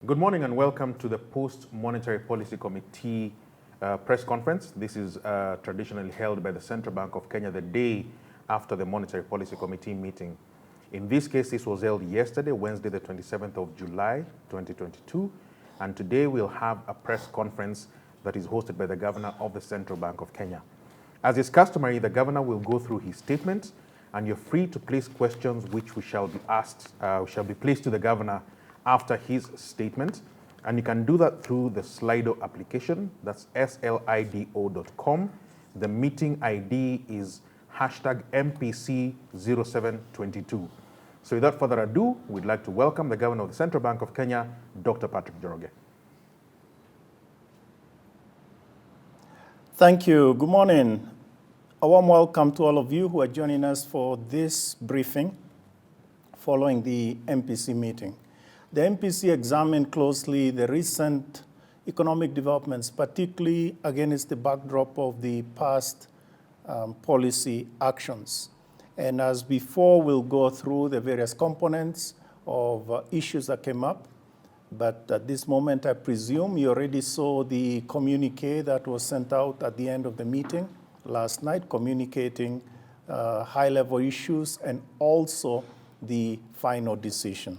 Good morning and welcome to the Post-Monetary Policy Committee press conference. This is traditionally held by the Central Bank of Kenya the day after the Monetary Policy Committee meeting. In this case, this was held yesterday, Wednesday, the 27th of July, 2022. And today we'll have a press conference that is hosted by the Governor of the Central Bank of Kenya. As is customary, the Governor will go through his statement, and you're free to place questions which shall be placed to the Governor after his statement. And you can do that through the Slido application. That's slido.com. The meeting ID is #MPC0722. So without further ado, we'd like to welcome the Governor of the Central Bank of Kenya, Dr. Patrick Njoroge. Thank you. Good morning. A warm welcome to all of you who are joining us for this briefing following the MPC meeting. The MPC examined closely the recent economic developments, particularly against the backdrop of the past policy actions. And as before, we'll go through the various components of issues that came up. But at this moment, I presume you already saw the communique that was sent out at the end of the meeting last night, communicating high-level issues and also the final decision.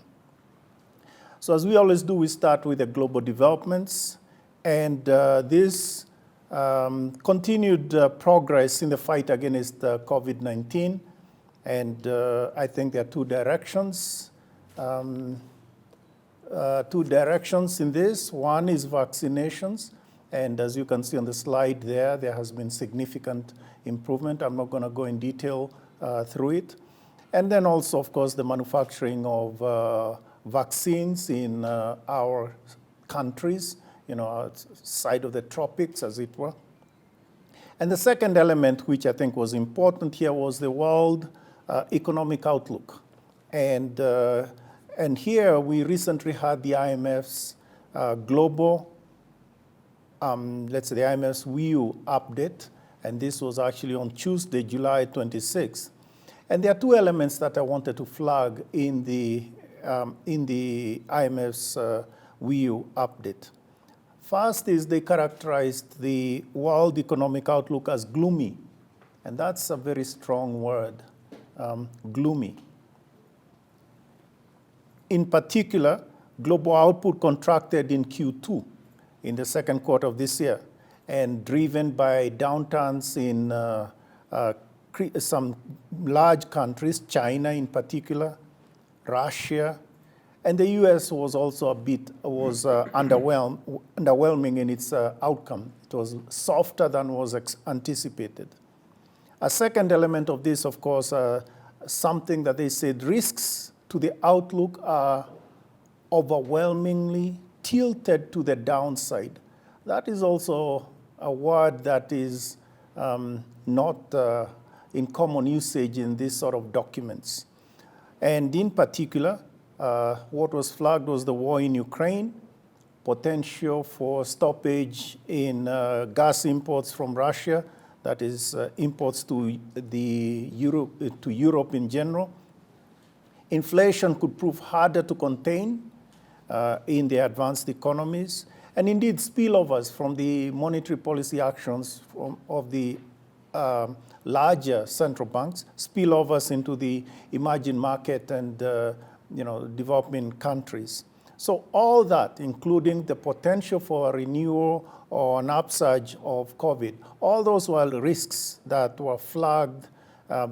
So as we always do, we start with the global developments, and this continued progress in the fight against COVID-19. And I think there are two directions in this. One is vaccinations, and as you can see on the slide there has been significant improvement. I'm not going to go in detail through it. And then also, of course, the manufacturing of vaccines in our countries, side of the tropics, as it were. And the second element, which I think was important here, was the world economic outlook. And here we recently had the IMF's global, the IMF's view update, and this was actually on Tuesday, July 26th. And there are two elements that I wanted to flag in the IMF's view update. First is they characterized the world economic outlook as gloomy, and that's a very strong word, gloomy. In particular, global output contracted in Q2, in the second quarter of this year, and driven by downturns in some large countries, China in particular, Russia, and the U.S. was also underwhelming in its outcome. It was softer than was anticipated. A second element of this, of course, something that they said risks to the outlook are overwhelmingly tilted to the downside. That is also a word that is not in common usage in these sort of documents. And in particular, what was flagged was the war in Ukraine, potential for stoppage in gas imports from Russia, that is imports to Europe in general. Inflation could prove harder to contain in the advanced economies, and indeed spillovers from the monetary policy actions of the larger central banks, spillovers into the emerging market and developing countries. So all that, including the potential for a renewal or an upsurge of COVID, all those were risks that were flagged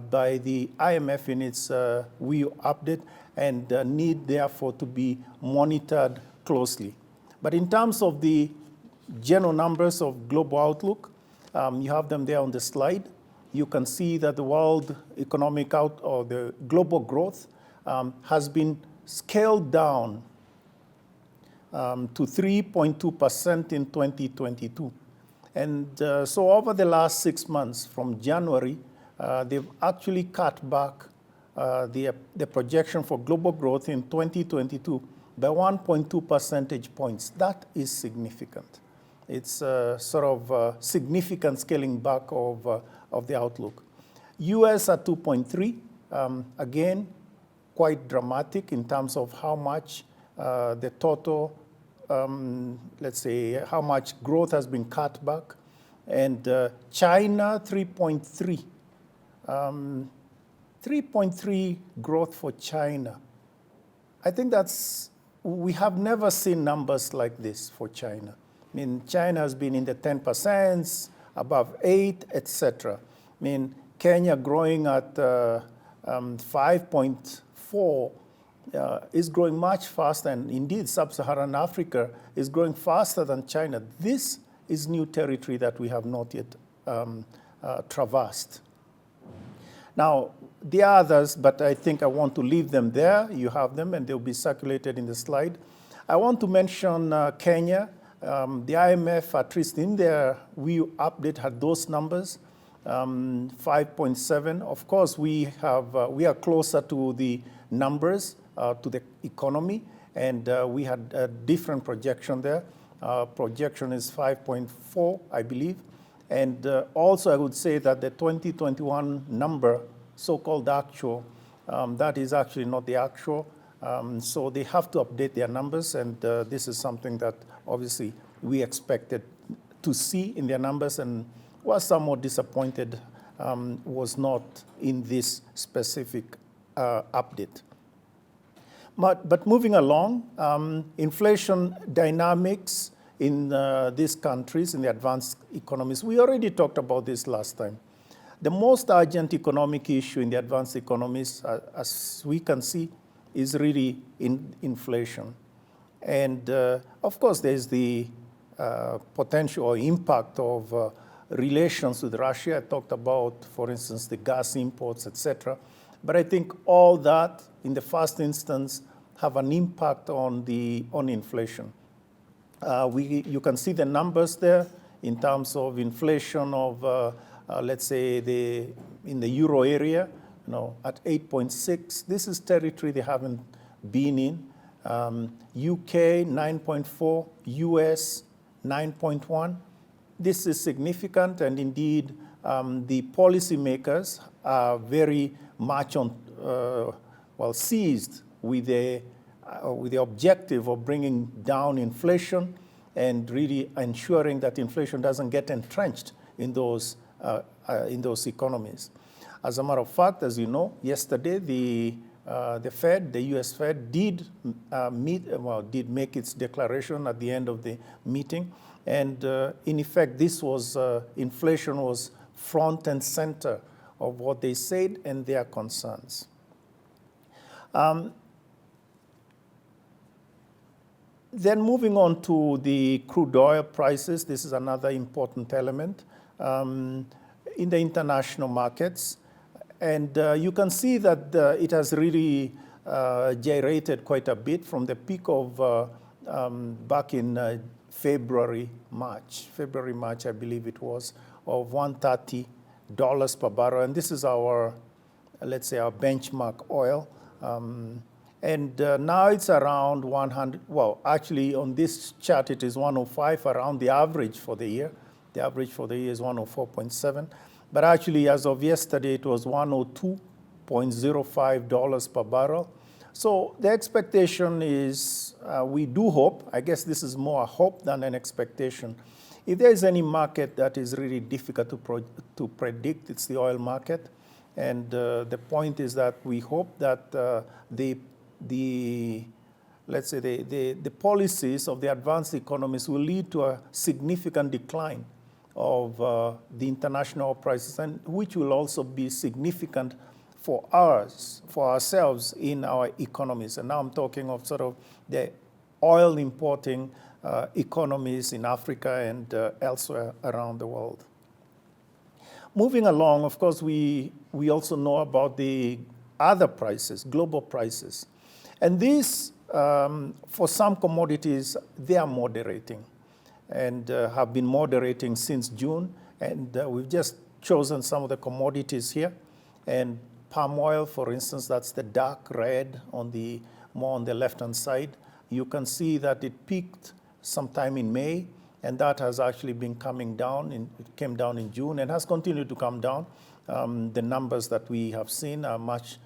by the IMF in its view update and need therefore to be monitored closely. But in terms of the general numbers of global outlook, you have them there on the slide. You can see that the world economic the global growth has been scaled down to 3.2% in 2022. And so over the last 6 months, from January, they've actually cut back the projection for global growth in 2022 by 1.2 percentage points. That is significant. It's sort of significant scaling back of the outlook. US at 2.3, again, quite dramatic in terms of how much the total let's say, how much growth has been cut back. And China, 3.3. 3.3 growth for China. I think we have never seen numbers like this for China. I mean, China has been in the 10%, above 8, etc. I mean, Kenya growing at 5.4 is growing much faster, and indeed sub-Saharan Africa is growing faster than China. This is new territory that we have not yet traversed. Now, the others, but I think I want to leave them there. You have them, and they'll be circulated in the slide. I want to mention Kenya. The IMF, at least in their update, had those numbers, 5.7. Of course, we are closer to the numbers, to the economy, and we had a different projection there. Projection is 5.4, I believe. And also, I would say that the 2021 number, so-called actual, that is actually not the actual. So they have to update their numbers, and this is something that obviously we expected to see in their numbers, and was somewhat disappointed was not in this specific update. But moving along, inflation dynamics in these countries, in the advanced economies, we already talked about this last time. The most urgent economic issue in the advanced economies, as we can see, is really inflation. And of course, there's the potential or impact of relations with Russia. I talked about, for instance, the gas imports, etc. But I think all that, in the first instance, have an impact on inflation. You can see the numbers there in terms of inflation of, let's say, in the euro area, at 8.6. This is territory they haven't been in. UK, 9.4, US, 9.1. This is significant, and indeed, the policymakers are very much seized with the objective of bringing down inflation and really ensuring that inflation doesn't get entrenched in those economies. As a matter of fact, as you know, yesterday the Fed, the U.S. Fed, did make its declaration at the end of the meeting, and in effect, this was inflation was front and center of what they said and their concerns. Then moving on to the crude oil prices, this is another important element in the international markets. And you can see that it has really gyrated quite a bit from the peak of back in February, March, I believe it was, of $130 per barrel. And this is our, let's say, our benchmark oil. And now it's around 100, well, actually on this chart it is 105, around the average for the year. The average for the year is 104.7. But actually, as of yesterday, it was $102.05 per barrel. So the expectation is, we do hope, I guess this is more a hope than an expectation. If there is any market that is really difficult to predict, it's the oil market. And the point is that we hope that the policies of the advanced economies will lead to a significant decline of the international prices, and which will also be significant for ourselves in our economies. And now I'm talking of sort of the oil importing economies in Africa and elsewhere around the world. Moving along, of course, we also know about the other prices, global prices. And these, for some commodities, they are moderating and have been moderating since June. And we've just chosen some of the commodities here. And palm oil, for instance, that's the dark red more on the left-hand side. You can see that it peaked sometime in May, and that has actually been coming down. It came down in June and has continued to come down. The numbers that we have seen are much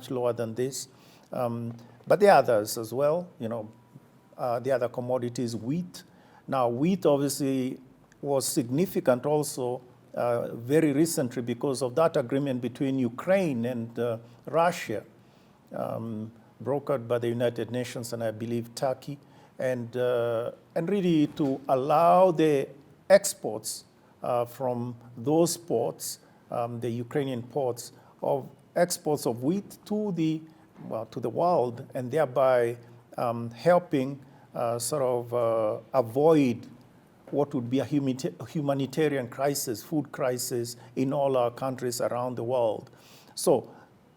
lower than this. But the others as well, the other commodities, wheat. Now, wheat obviously was significant also very recently because of that agreement between Ukraine and Russia, brokered by the United Nations and I believe Turkey, and really to allow the exports from those ports, the Ukrainian ports, of exports of wheat to the world, and thereby helping avoid what would be a humanitarian crisis, food crisis in all our countries around the world. So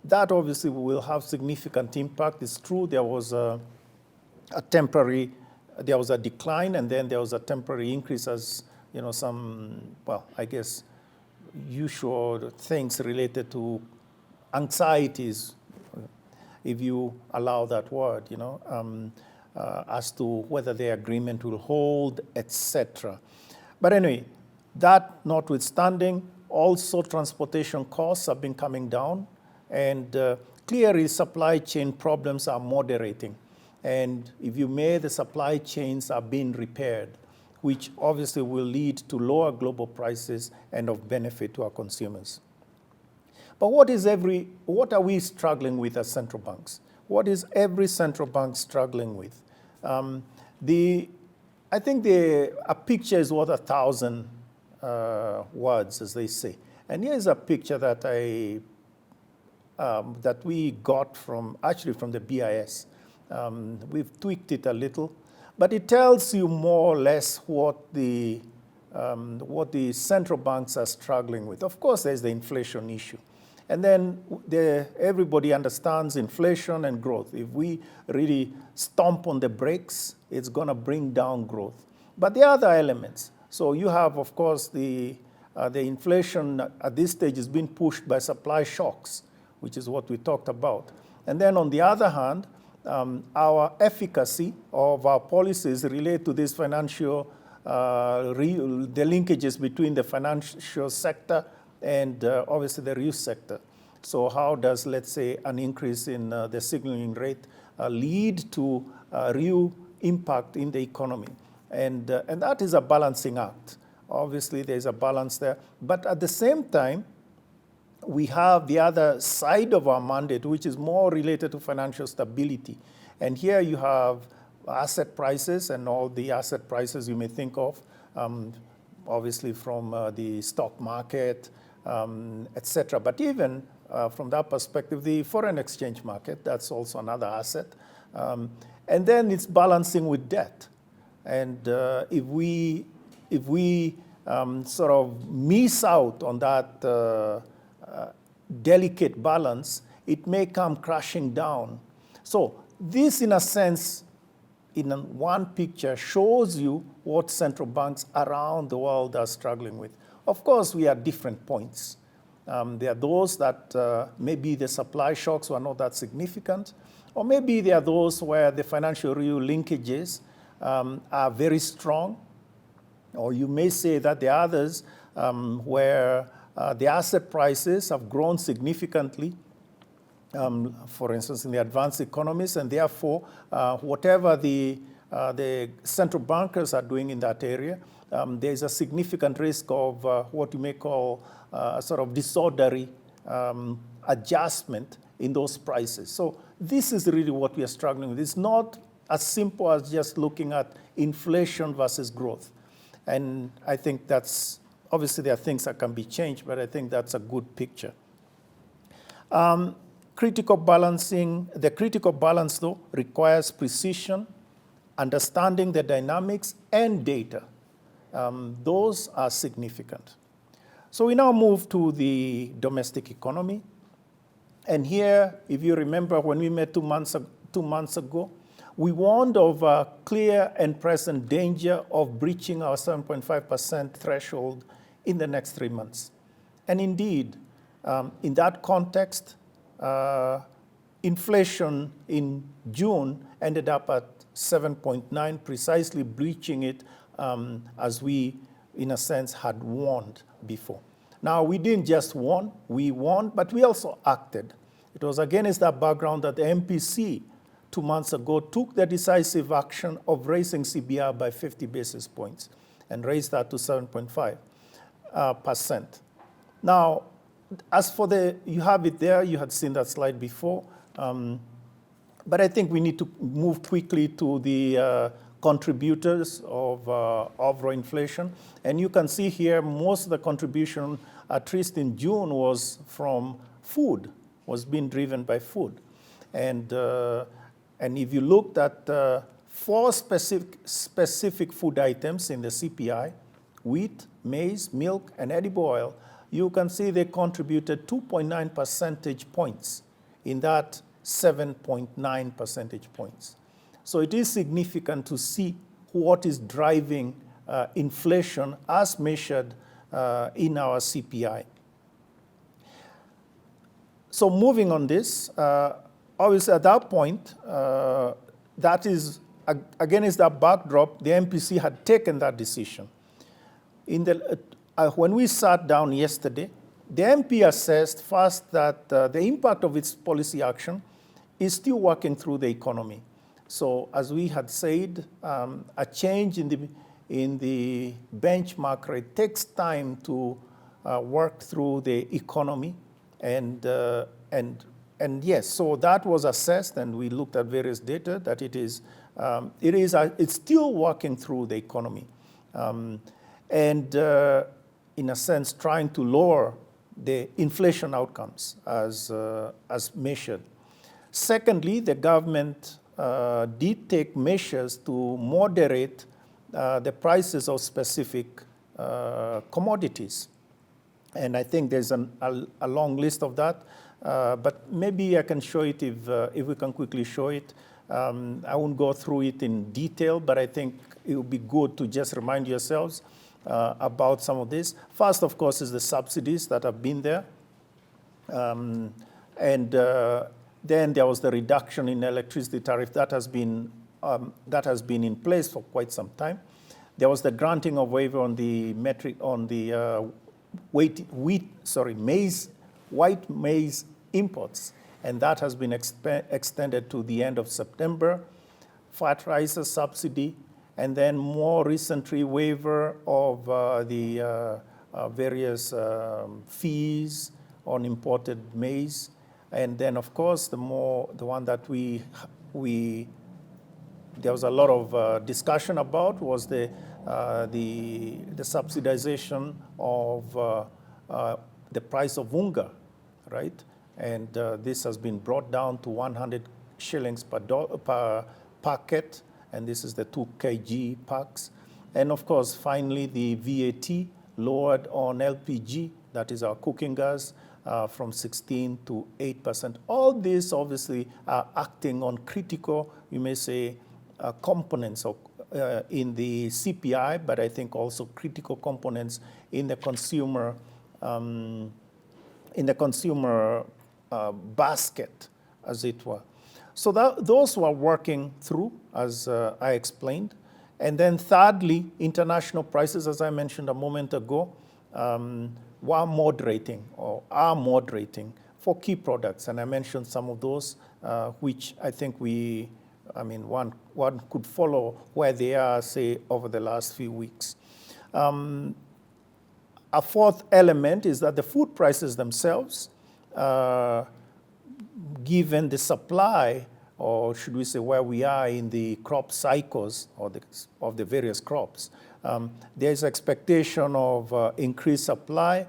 that obviously will have significant impact. It's true there was a decline, and then there was a temporary increase as, some, I guess, usual things related to anxieties, if you allow that word, as to whether the agreement will hold, etc. But anyway, that notwithstanding, also transportation costs have been coming down, and clearly supply chain problems are moderating. And if you may, the supply chains are being repaired, which obviously will lead to lower global prices and of benefit to our consumers. But what are we struggling with as central banks? What is every central bank struggling with? I think a picture is worth 1,000 words, as they say. And here's a picture that that we got from the BIS. We've tweaked it a little, but it tells you more or less what the central banks are struggling with. Of course, there's the inflation issue. And then everybody understands inflation and growth. If we really stomp on the brakes, it's going to bring down growth. But there are other elements. So you have, of course, the inflation at this stage is being pushed by supply shocks, which is what we talked about. And then on the other hand, our efficacy of our policies relate to this financial, the linkages between the financial sector and obviously the real sector. So how does, let's say, an increase in the signaling rate lead to real impact in the economy? And that is a balancing act. Obviously, there's a balance there. But at the same time, we have the other side of our mandate, which is more related to financial stability. And here you have asset prices and all the asset prices you may think of, obviously from the stock market, etc. But even from that perspective, the foreign exchange market, that's also another asset. And then it's balancing with debt. And if we sort of miss out on that delicate balance, it may come crashing down. So this, in a sense, in one picture, shows you what central banks around the world are struggling with. Of course, we are at different points. There are those that maybe the supply shocks were not that significant, or maybe there are those where the financial real linkages are very strong, or you may say that there are others where the asset prices have grown significantly, for instance, in the advanced economies, and therefore, whatever the central bankers are doing in that area, there's a significant risk of what you may call sort of disorderly adjustment in those prices. So this is really what we are struggling with. It's not as simple as just looking at inflation versus growth. And I think that's, obviously there are things that can be changed, but I think that's a good picture. Critical balancing, the critical balance though requires precision, understanding the dynamics and data. Those are significant. So we now move to the domestic economy. And here, if you remember when we met 2 months ago, we warned of a clear and present danger of breaching our 7.5% threshold in the next 3 months. And indeed, in that context, inflation in June ended up at 7.9, precisely breaching it as we, in a sense, had warned before. Now, we didn't just warn, we warned, but we also acted. It was against that background that the MPC 2 months ago, took the decisive action of raising CBR by 50 basis points and raised that to 7.5%. Now, as for you have it there, you had seen that slide before, but I think we need to move quickly to the contributors of overall inflation. And you can see here most of the contribution, at least in June, was from food, was being driven by food. And if you looked at 4 specific food items in the CPI, wheat, maize, milk, and edible oil, you can see they contributed 2.9 percentage points in that 7.9 percentage points. So it is significant to see what is driving inflation as measured in our CPI. So moving on this, obviously at that point, that is, against that backdrop, the MPC had taken that decision. When we sat down yesterday, the MP assessed first that the impact of its policy action is still working through the economy. So as we had said, a change in the benchmark rate takes time to work through the economy. And yes, so that was assessed, and we looked at various data that it's still working through the economy. In a sense, trying to lower the inflation outcomes as measured. Secondly, the government did take measures to moderate the prices of specific commodities. And I think there's a long list of that, but maybe I can show it if we can quickly show it. I won't go through it in detail, but I think it would be good to just remind yourselves about some of this. First, of course, is the subsidies that have been there. Then there was the reduction in electricity tariff that has been in place for quite some time. There was the granting of waiver on the white maize imports, and that has been extended to the end of September. Fertilizer subsidy, and then more recently waiver of the various fees on imported maize. And then, of course, the one that there was a lot of discussion about was the subsidization of the price of unga, right? And this has been brought down to 100 shillings per packet, and this is the 2 kg packs. And of course, finally, the VAT lowered on LPG, that is our cooking gas, from 16 to 8%. All these obviously are acting on critical, you may say, components in the CPI, but I think also critical components in the consumer basket, as it were. So those were working through, as I explained. And then thirdly, international prices, as I mentioned a moment ago, were moderating or are moderating for key products. And I mentioned some of those, which I think one could follow where they are, say, over the last few weeks. A fourth element is that the food prices themselves, given the supply, or should we say where we are in the crop cycles of the various crops, there's expectation of increased supply,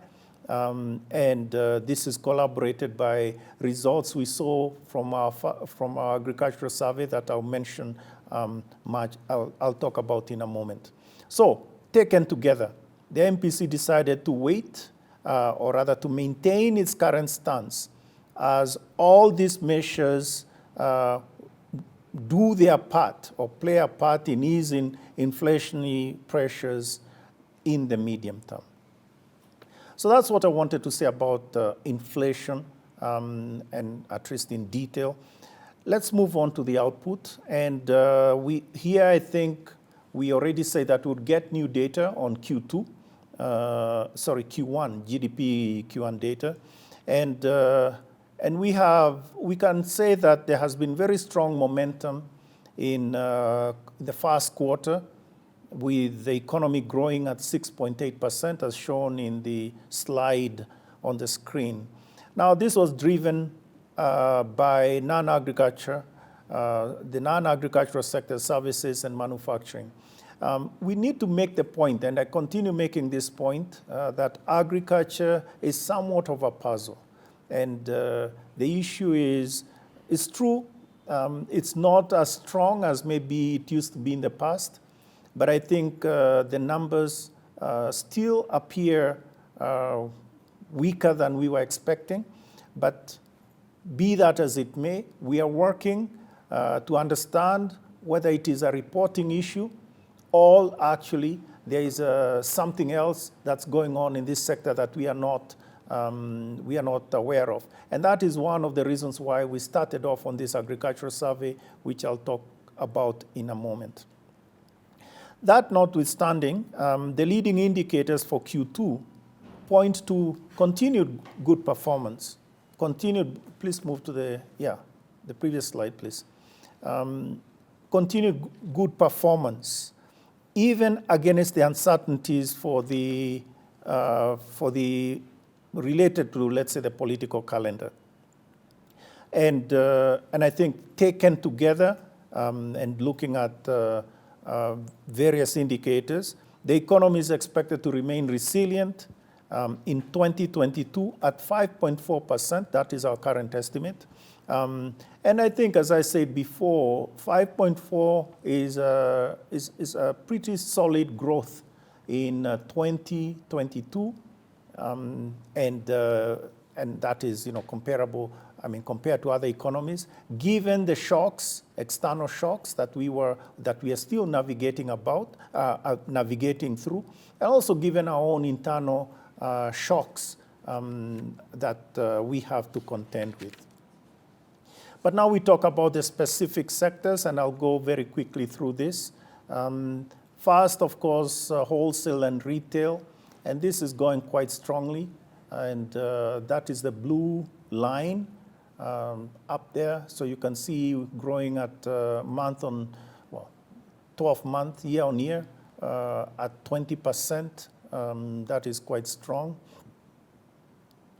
and this is corroborated by results we saw from our agricultural survey that I'll mention I'll talk about in a moment. So, taken together, the MPC decided to wait, or rather to maintain its current stance, as all these measures do their part or play a part in easing inflationary pressures in the medium term. So that's what I wanted to say about inflation, and at least in detail. Let's move on to the output. And here I think we already say that we'll get new data on Q1, GDP Q1 data. And And we can say that there has been very strong momentum in the first quarter, with the economy growing at 6.8%, as shown in the slide on the screen. Now, this was driven by non-agriculture, the non-agricultural sector, services and manufacturing. We need to make the point, and I continue making this point, that agriculture is somewhat of a puzzle. And the issue is, it's true, it's not as strong as maybe it used to be in the past, but I think the numbers still appear weaker than we were expecting. But be that as it may, we are working to understand whether it is a reporting issue or actually there is something else that's going on in this sector that we are not aware of. And that is one of the reasons why we started off on this agricultural survey, which I'll talk about in a moment. That notwithstanding, the leading indicators for Q2 point to continued good performance. Please move to the previous slide, please. Continued good performance, even against the uncertainties for the related to, let's say, the political calendar. And I think taken together and looking at various indicators, the economy is expected to remain resilient in 2022 at 5.4%. That is our current estimate. And I think, as I said before, 5.4 is a pretty solid growth in 2022, and that is, comparable. I mean, compared to other economies, given the shocks, external shocks that we are still navigating through, and also given our own internal shocks that we have to contend with. But now we talk about the specific sectors, and I'll go very quickly through this. First, of course, wholesale and retail, and this is going quite strongly, and that is the blue line up there. So you can see growing at 12 month, year on year, at 20%. That is quite strong.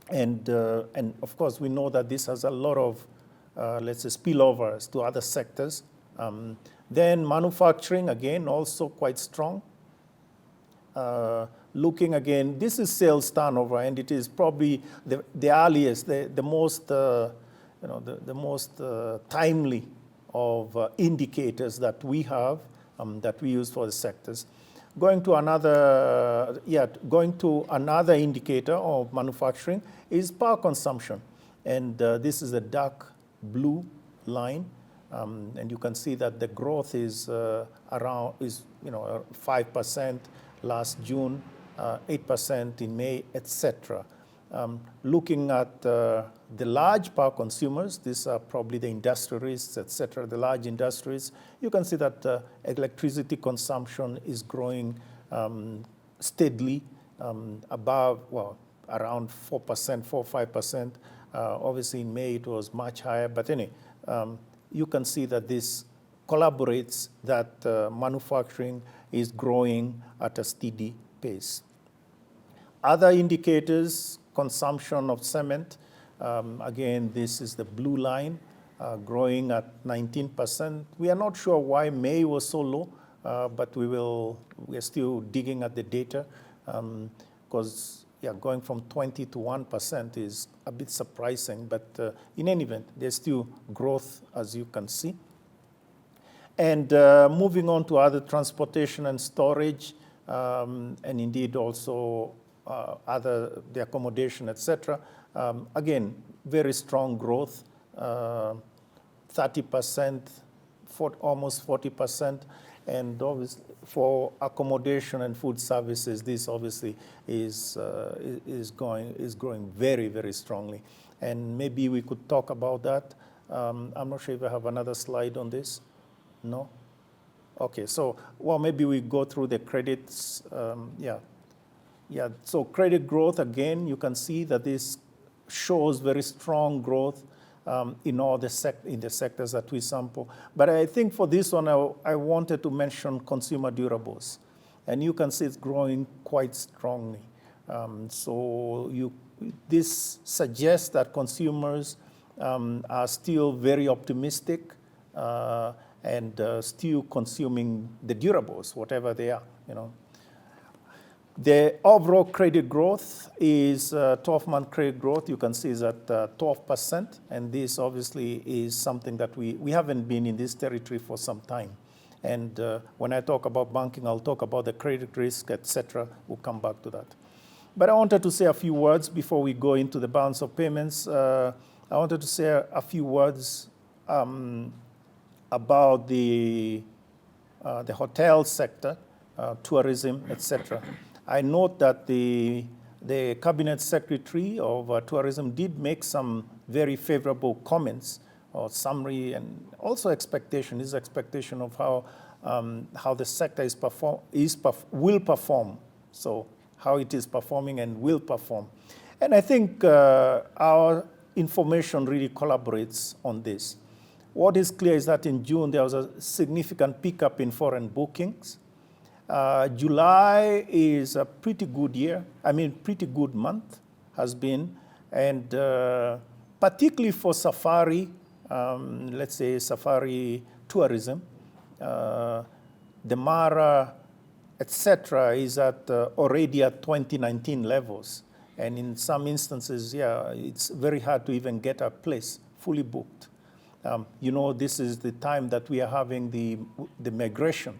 And of course, we know that this has a lot of, let's say, spillovers to other sectors. Then manufacturing, again, also quite strong. Looking again, this is sales turnover, and it is probably the earliest, the most, the most timely of indicators that we have, that we use for the sectors. Going to another indicator of manufacturing is power consumption, and this is a dark blue line, and you can see that the growth is 5% last June, 8% in May, etc. Looking at the large power consumers, these are probably the industrialists, etc., the large industries, you can see that electricity consumption is growing steadily above, around 4%, 4-5%. Obviously, in May, it was much higher. But anyway, you can see that this collaborates that manufacturing is growing at a steady pace. Other indicators, consumption of cement, again, this is the blue line, growing at 19%. We are not sure why May was so low, but we are still digging at the data, because going from 20 to 1% is a bit surprising, but in any event, there's still growth, as you can see. And moving on to other transportation and storage, and indeed also the accommodation, etc. Again, very strong growth, 30%, almost 40%. And obviously, for accommodation and food services, this obviously is growing very, very strongly. And maybe we could talk about that. I'm not sure if I have another slide on this. No? Okay, so, maybe we go through the credits. So credit growth, again, you can see that this shows very strong growth in all the sectors that we sample. But I think for this one, I wanted to mention consumer durables. And you can see it's growing quite strongly. This suggests that consumers are still very optimistic and still consuming the durables, whatever they are, The overall credit growth is 12-month credit growth. You can see is at 12%, and this obviously is something that we haven't been in this territory for some time. And when I talk about banking, I'll talk about the credit risk, etc. We'll come back to that. But I wanted to say a few words before we go into the balance of payments. I wanted to say a few words about the hotel sector, tourism, etc. I note that the Cabinet Secretary of Tourism did make some very favorable comments or summary, and also his expectation of how the sector will perform. So how it is performing and will perform. And I think our information really collaborates on this. What is clear is that in June, there was a significant pickup in foreign bookings. July is a pretty good month has been, and particularly for safari, let's say safari tourism, the Mara, etc., is already at 2019 levels. And in some instances, it's very hard to even get a place fully booked. This is the time that we are having the migration,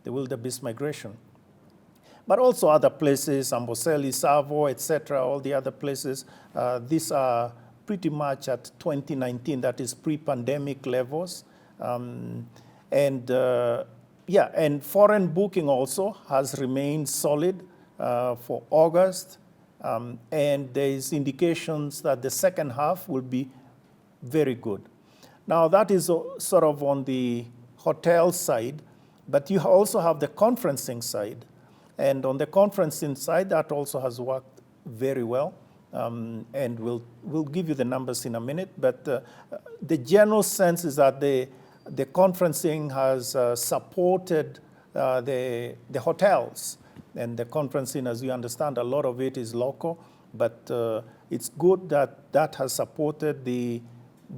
the wildebeest migration. But also other places, Amboseli, Savo, etc., all the other places, these are pretty much at 2019, that is pre-pandemic levels. And foreign booking also has remained solid for August. And there is indications that the second half will be very good. Now, that is sort of on the hotel side, but you also have the conferencing side. And on the conferencing side, that also has worked very well. And we'll give you the numbers in a minute. But the general sense is that the conferencing has supported the hotels. And the conferencing, as you understand, a lot of it is local. But it's good that that has supported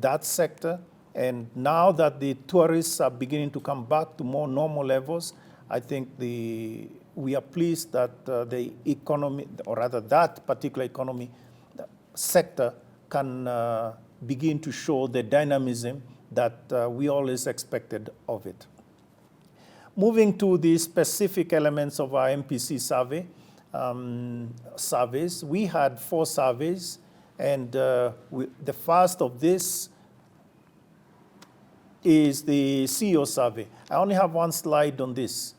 that sector. And now that the tourists are beginning to come back to more normal levels, I think we are pleased that the economy, or rather that particular economy sector, can begin to show the dynamism that we always expected of it. Moving to the specific elements of our MPC surveys, we had 4 surveys, and the first of this is the CEO survey. I only have one slide on this,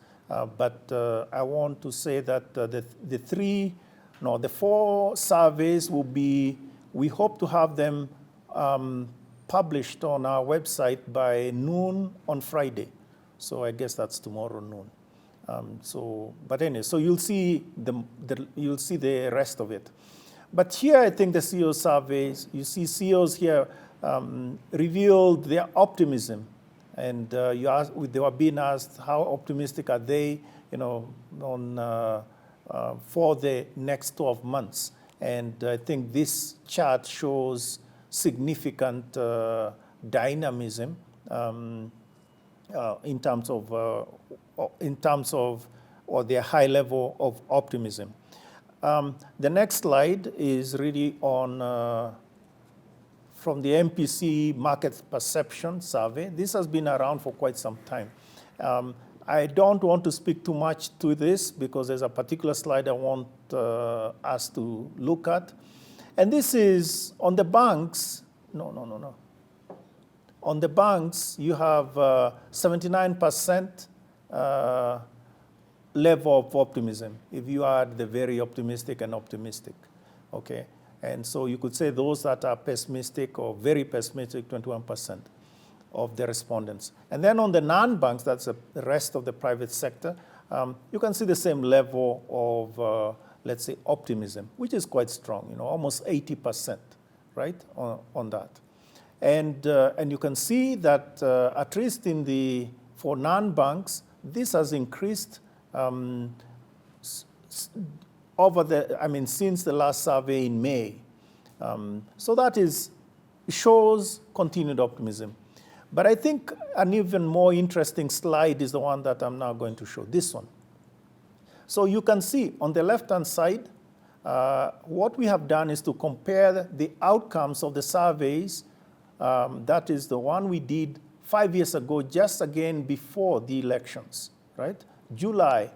but I want to say that the 4 surveys will be, we hope to have them published on our website by noon on Friday. So I guess that's tomorrow noon. But anyway, so you'll see the rest of it. But here, I think the CEO surveys, you see CEOs here revealed their optimism, and they were being asked how optimistic are they, for the next 12 months. And I think this chart shows significant dynamism in terms of their high level of optimism. The next slide is really on from the MPC Market Perception Survey. This has been around for quite some time. I don't want to speak too much to this because there's a particular slide I want us to look at. And this is on the banks. No. On the banks, you have 79% level of optimism, if you are the very optimistic and optimistic, okay? And so you could say those that are pessimistic or very pessimistic, 21% of the respondents. And then on the non-banks, that's the rest of the private sector, you can see the same level of, let's say, optimism, which is quite strong, almost 80%. right, on that. And you can see that at least for non-banks, this has increased since the last survey in May. So that shows continued optimism. But I think an even more interesting slide is the one that I'm now going to show, this one. So you can see on the left-hand side, what we have done is to compare the outcomes of the surveys. That is the one we did 5 years ago, just again before the elections, right? July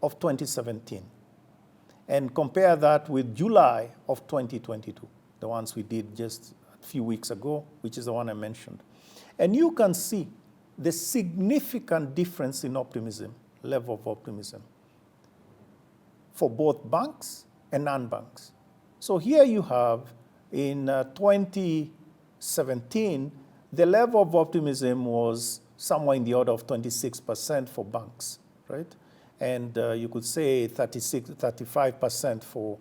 of 2017. And compare that with July of 2022, the ones we did just a few weeks ago, which is the one I mentioned. And you can see the significant difference in optimism, level of optimism, for both banks and non-banks. So here you have, in 2017, the level of optimism was somewhere in the order of 26% for banks, right? And you could say 35% for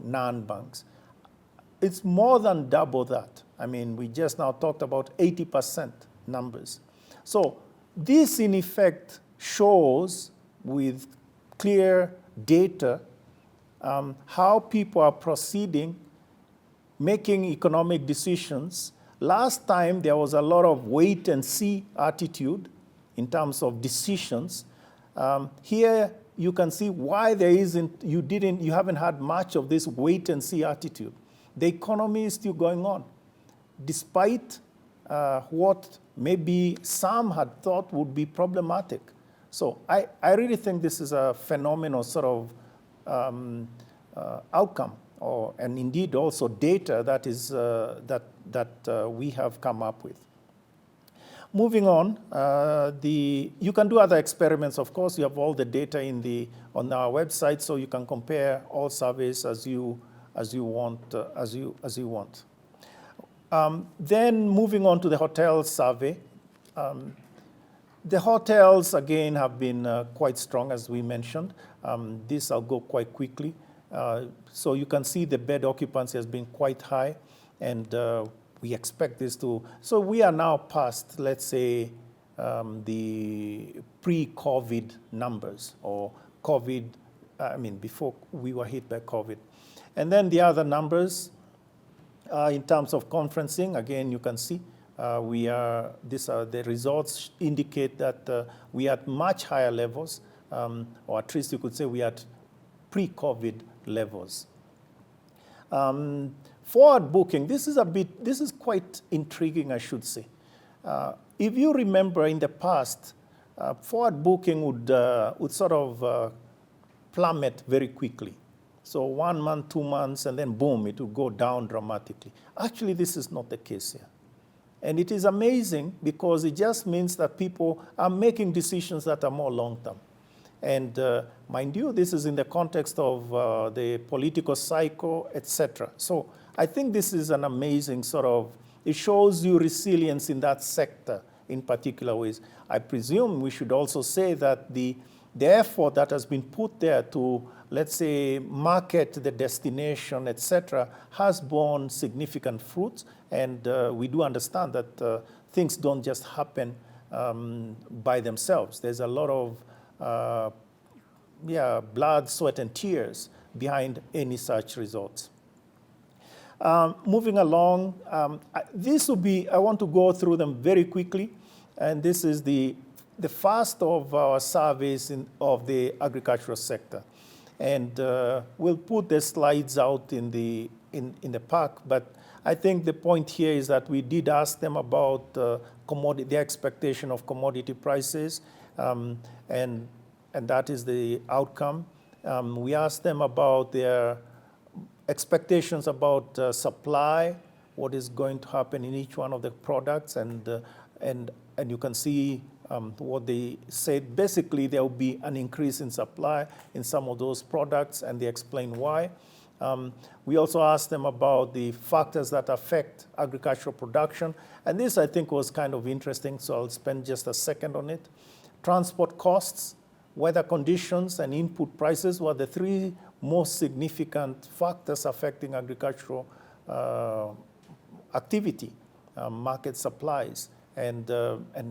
non-banks. It's more than double that. I mean, we just now talked about 80% numbers. So this, in effect, shows with clear data how people are proceeding, making economic decisions. Last time, there was a lot of wait and see attitude in terms of decisions. Here, you can see why you haven't had much of this wait and see attitude. The economy is still going on, despite what maybe some had thought would be problematic. So I really think this is a phenomenal sort of outcome, and indeed also data that is we have come up with. Moving on, you can do other experiments. Of course, you have all the data on our website, so you can compare all surveys as you want. Then moving on to the hotel survey. The hotels, again, have been quite strong, as we mentioned. This I'll go quite quickly. So you can see the bed occupancy has been quite high, and we expect this to. So we are now past, let's say, the pre-COVID numbers, or COVID, before we were hit by COVID. And then the other numbers, in terms of conferencing, again, you can see the results indicate that we are at much higher levels, or at least you could say we are at pre-COVID levels. Forward booking, this is quite intriguing, I should say. If you remember in the past, forward booking would sort of plummet very quickly. So 1 month, 2 months, and then boom, it will go down dramatically. Actually, this is not the case here. And it is amazing because it just means that people are making decisions that are more long-term. And mind you, this is in the context of the political cycle, etc. So I think this is an amazing it shows you resilience in that sector in particular ways. I presume we should also say that the effort that has been put there to, let's say, market the destination, etc., has borne significant fruits. And we do understand that things don't just happen by themselves. There's a lot of blood, sweat, and tears behind any such results. Moving along, I want to go through them very quickly. And this is the first of our surveys of the agricultural sector. And we'll put the slides out in the pack, but I think the point here is that we did ask them about their expectation of commodity prices, and that is the outcome. We asked them about their expectations about supply, what is going to happen in each one of the products, and you can see what they said. Basically, there will be an increase in supply in some of those products, and they explain why. We also asked them about the factors that affect agricultural production, and this, I think, was kind of interesting, so I'll spend just a second on it. Transport costs, weather conditions, and input prices were the three most significant factors affecting agricultural activity, market supplies. And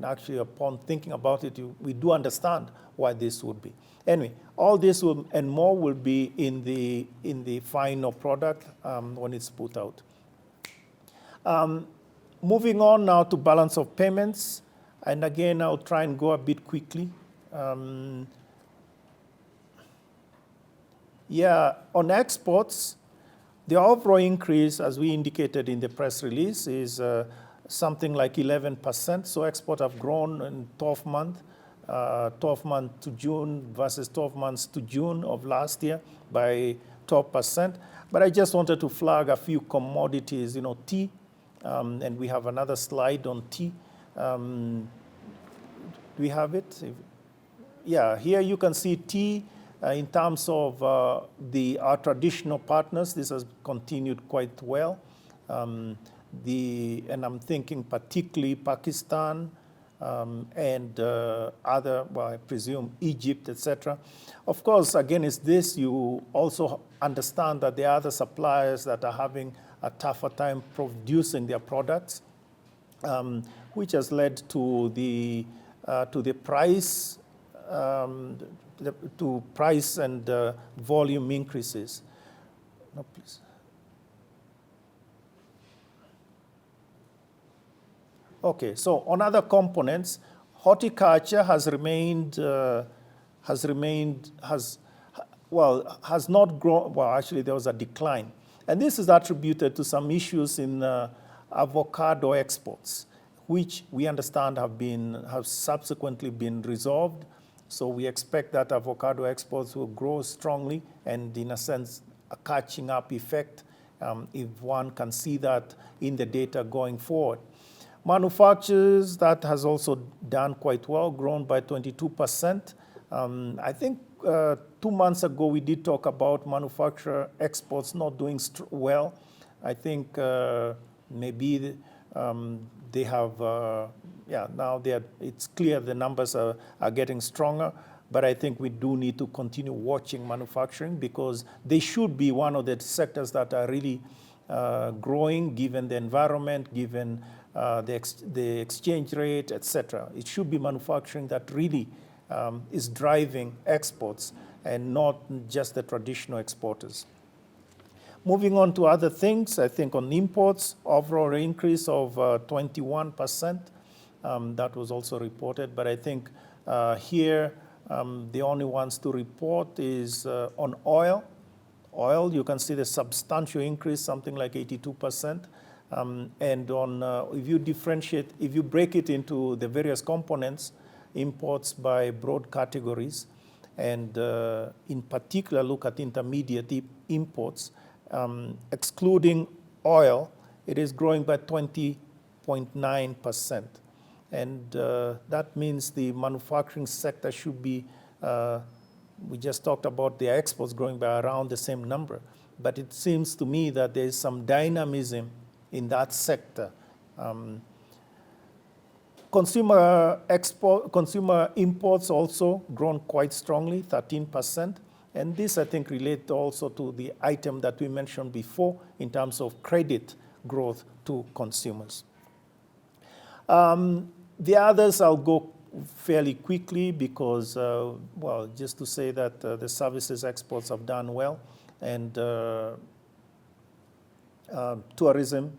actually, upon thinking about it, we do understand why this would be. Anyway, all this and more will be in the final product when it's put out. Moving on now to balance of payments. And again, I'll try and go a bit quickly. On exports, the overall increase, as we indicated in the press release, is something like 11%. So exports have grown in 12 months to June versus 12 months to June of last year by 12%. But I just wanted to flag a few commodities, tea, and we have another slide on tea. Do we have it? Yeah, here you can see tea in terms of our traditional partners. This has continued quite well. And I'm thinking particularly Pakistan and other, well, I presume Egypt, etc. Of course, against this, you also understand that there are other suppliers that are having a tougher time producing their products, which has led to the price to price and volume increases. No, please. Okay, so on other components, horticulture has not grown. Well, actually, there was a decline, and this is attributed to some issues in avocado exports, which we understand have subsequently been resolved. So we expect that avocado exports will grow strongly, and in a sense, a catching up effect, if one can see that in the data going forward. Manufacturers, that has also done quite well, grown by 22%. I think 2 months ago we did talk about manufacturer exports not doing well. I think maybe they have, now it's clear the numbers are getting stronger, but I think we do need to continue watching manufacturing because they should be one of the sectors that are really growing given the environment, given the exchange rate, etc. It should be manufacturing that really is driving exports and not just the traditional exporters. Moving on to other things, I think on imports, overall increase of 21%. That was also reported, but I think here the only ones to report is on oil. Oil, you can see the substantial increase, something like 82%. And on if you break it into the various components, imports by broad categories, and in particular look at intermediate imports, excluding oil, it is growing by 20.9%. And that means the manufacturing sector should be, we just talked about the exports growing by around the same number, but it seems to me that there is some dynamism in that sector. Consumer imports also grown quite strongly, 13%. And this, I think, relates also to the item that we mentioned before in terms of credit growth to consumers. The others I'll go fairly quickly because, well, just to say that the services exports have done well. And tourism,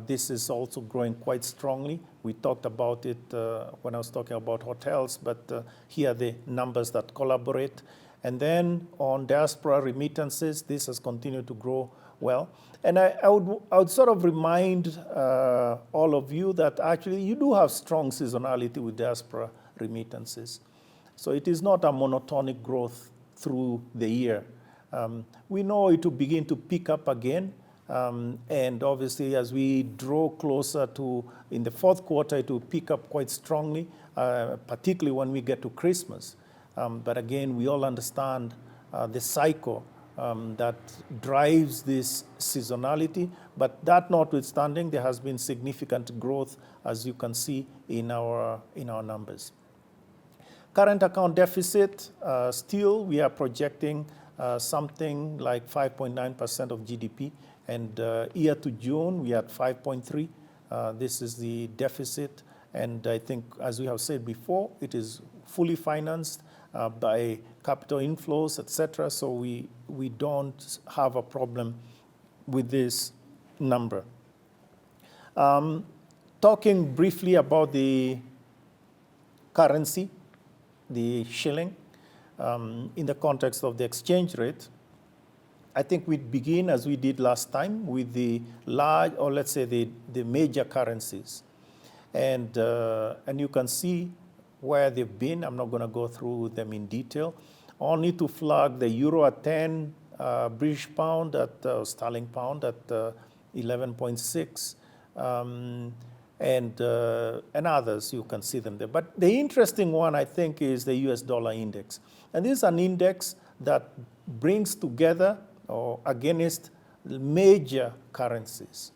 this is also growing quite strongly. We talked about it when I was talking about hotels, but here are the numbers that collaborate. And then on diaspora remittances, this has continued to grow well. And I would sort of remind all of you that actually you do have strong seasonality with diaspora remittances. So it is not a monotonic growth through the year. We know it will begin to pick up again. And obviously, as we draw closer to, in the fourth quarter, it will pick up quite strongly, particularly when we get to Christmas. But again, we all understand the cycle that drives this seasonality. But that notwithstanding, there has been significant growth, as you can see in our numbers. Current account deficit, still we are projecting something like 5.9% of GDP. And year to June, we are at 5.3. This is the deficit. And I think, as we have said before, it is fully financed by capital inflows, etc. So we don't have a problem with this number. Talking briefly about the currency, the shilling, in the context of the exchange rate, I think we'd begin, as we did last time, with the large, or let's say the major currencies. And you can see where they've been. I'm not going to go through them in detail. Only to flag the euro at 10, British pound at sterling pound at 11.6, and others. You can see them there. But the interesting one, I think, is the US dollar index. And this is an index that brings together or against major currencies.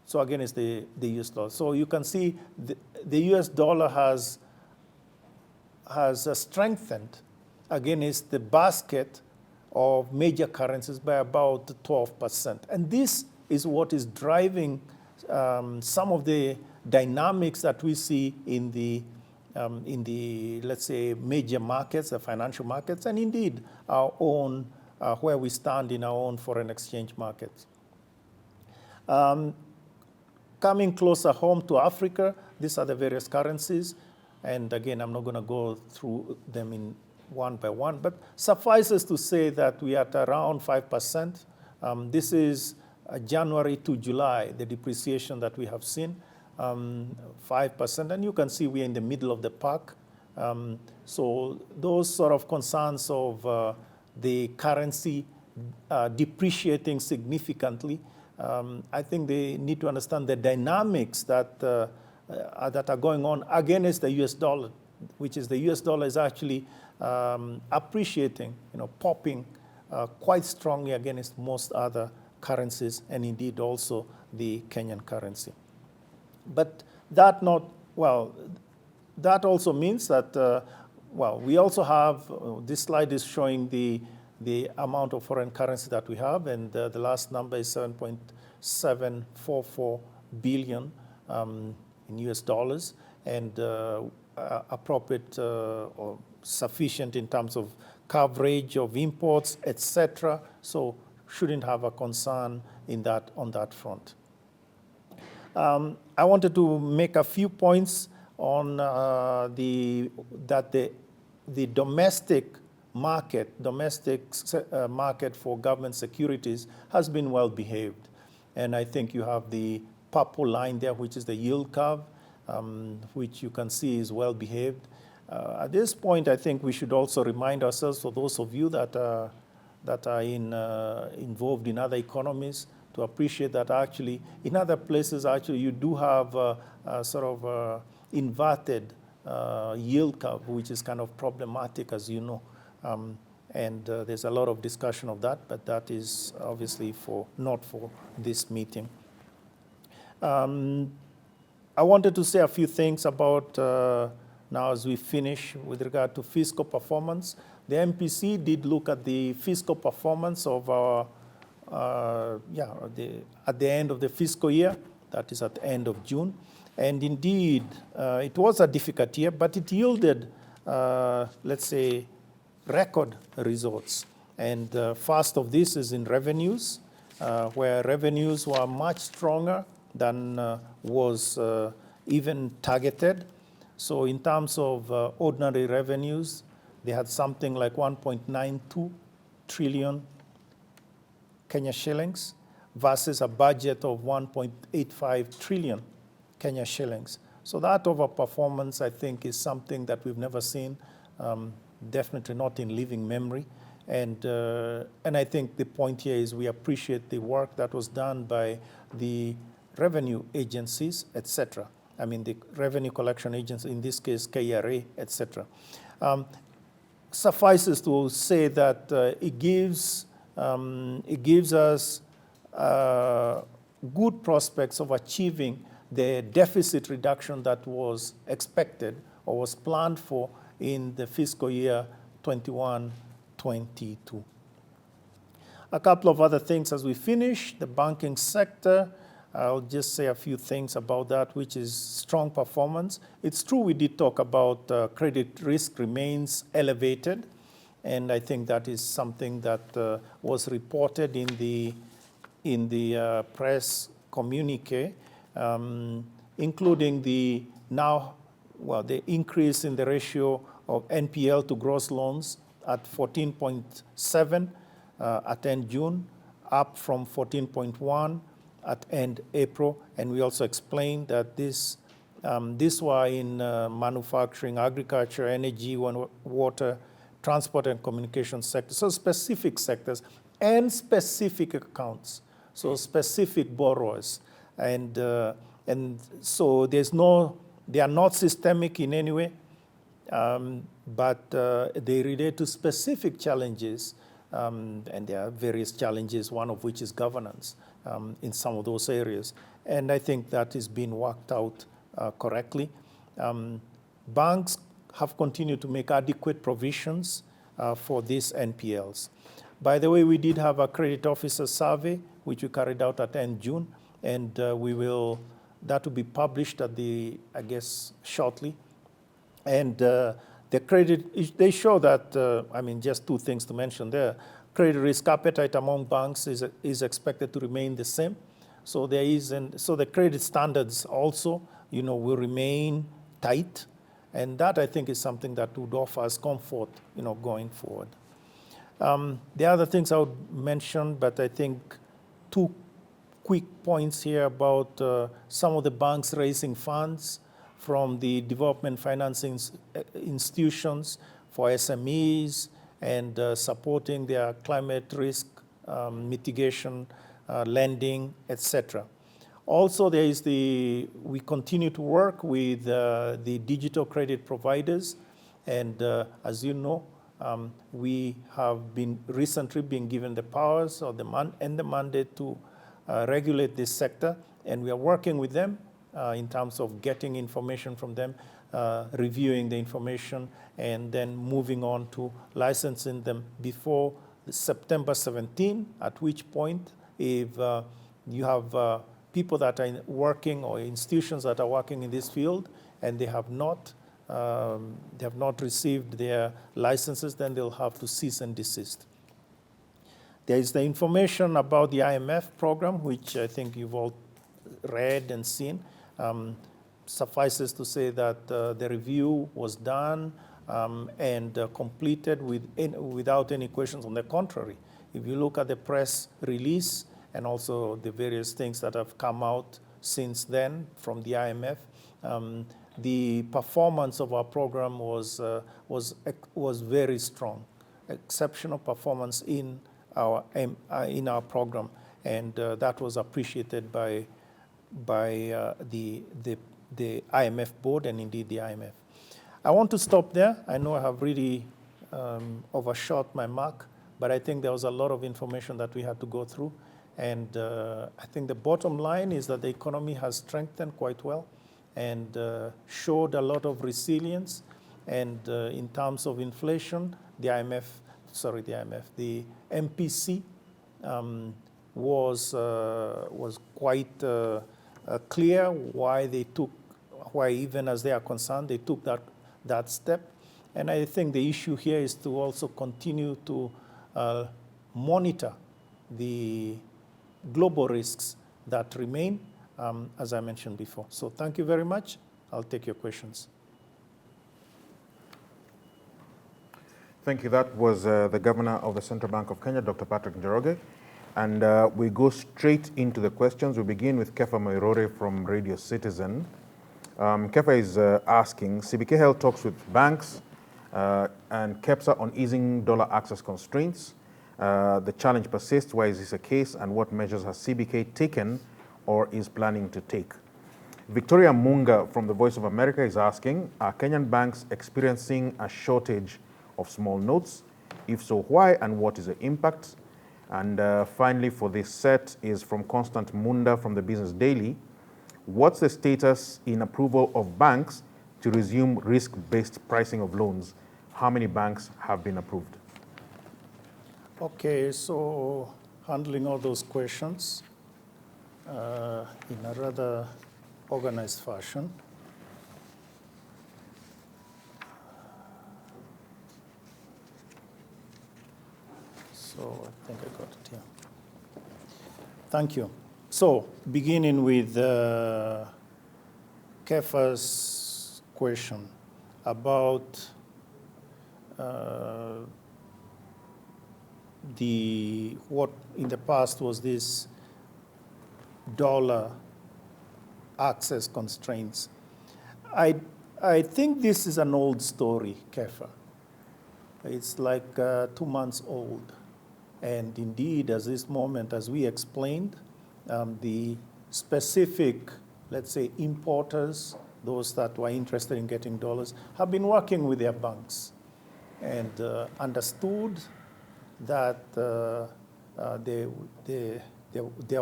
So against the US dollar. So you can see the US dollar has strengthened against the basket of major currencies by about 12%. And this is what is driving some of the dynamics that we see in the, let's say, major markets, the financial markets, and indeed our own, where we stand in our own foreign exchange markets. Coming closer home to Africa, these are the various currencies. And again, I'm not going to go through them in one by one, but suffices to say that we are at around 5%. This is January to July, the depreciation that we have seen, 5%. And you can see we're in the middle of the pack. So those sort of concerns of the currency depreciating significantly, I think they need to understand the dynamics that are going on against the US dollar, which is the US dollar is actually appreciating, popping quite strongly against most other currencies, and indeed also the Kenyan currency. But that also means that, we also have, this slide is showing the amount of foreign currency that we have, and the last number is 7.744 billion in US dollars, and appropriate or sufficient in terms of coverage of imports, etc. So shouldn't have a concern on that front. I wanted to make a few points on the domestic market for government securities has been well behaved. And I think you have the purple line there, which is the yield curve, which you can see is well behaved. At this point, I think we should also remind ourselves, for those of you that are involved in other economies, to appreciate that actually in other places, actually you do have a sort of inverted yield curve, which is kind of problematic, as you know. And there's a lot of discussion of that, but that is obviously not for this meeting. I wanted to say a few things about, now as we finish, with regard to fiscal performance. The MPC did look at the fiscal performance of our, at the end of the fiscal year, that is at the end of June. And indeed, it was a difficult year, but it yielded, let's say, record results. And first of this is in revenues, where revenues were much stronger than was even targeted. So in terms of ordinary revenues, they had something like 1.92 trillion Kenya shillings versus a budget of 1.85 trillion Kenya shillings. So that overperformance, I think, is something that we've never seen, definitely not in living memory. And I think the point here is we appreciate the work that was done by the revenue agencies, etc. I mean, the revenue collection agencies, in this case, KRA, etc. Suffices to say that it gives us good prospects of achieving the deficit reduction that was expected or was planned for in the fiscal year 21-22. 2022. A couple of other things as we finish. The banking sector, I'll just say a few things about that, which is strong performance. It's true we did talk about credit risk remains elevated, and I think that is something that was reported in the press communique, including the increase in the ratio of NPL to gross loans at 14.7 at end June, up from 14.1 at end April. And we also explained that this were in manufacturing, agriculture, energy, water, transport and communication sectors. So specific sectors and specific accounts. So specific borrowers. And so they are not systemic in any way, but they relate to specific challenges. And there are various challenges, one of which is governance in some of those areas. And I think that is being worked out correctly. Banks have continued to make adequate provisions for these NPLs. By the way, we did have a credit officer survey, which we carried out at end June, and that will be published shortly. And the credit, they show that, just two things to mention there. Credit risk appetite among banks is expected to remain the same. So the credit standards also, will remain tight. And that, I think, is something that would offer us comfort, going forward. The other things I would mention, but I think two quick points here about some of the banks raising funds from the development financing institutions for SMEs and supporting their climate risk mitigation, lending, etc. Also, we continue to work with the digital credit providers, and as you know, we have recently been given the powers and the mandate to regulate this sector, and we are working with them in terms of getting information from them, reviewing the information, and then moving on to licensing them before September 17, at which point, if you have people that are working or institutions that are working in this field and they have not received their licenses, then they'll have to cease and desist. There is the information about the IMF program, which I think you've all read and seen. Suffices to say that the review was done and completed without any questions. On the contrary, if you look at the press release and also the various things that have come out since then from the IMF, the performance of our program was very strong, exceptional performance in our program, and that was appreciated by the IMF board and indeed the IMF. I want to stop there. I know I have really overshot my mark, but I think there was a lot of information that we had to go through. And I think the bottom line is that the economy has strengthened quite well and showed a lot of resilience. And in terms of inflation, the MPC was quite clear why even as they are concerned, they took that step. And I think the issue here is to also continue to monitor the global risks that remain, as I mentioned before. So thank you very much. I'll take your questions. Thank you. That was the Governor of the Central Bank of Kenya, Dr. Patrick Njoroge. And we go straight into the questions. We begin with Kefa Moirore from Radio Citizen. Kefa is asking, CBK held talks with banks and KEPSA on easing dollar access constraints. The challenge persists. Why is this a case, and what measures has CBK taken or is planning to take? Victoria Munga from the Voice of America is asking, are Kenyan banks experiencing a shortage of small notes? If so, why, and what is the impact? And finally, for this set is from Constant Munda from the Business Daily. What's the status in approval of banks to resume risk-based pricing of loans? How many banks have been approved? Okay, so handling all those questions in a rather organized fashion. So I think I got it here. Thank you. So beginning with Kefa's question about what in the past was this dollar access constraints. I think this is an old story, Kefa. It's like 2 months old. And indeed, at this moment, as we explained, the specific, let's say, importers, those that were interested in getting dollars, have been working with their banks and understood that there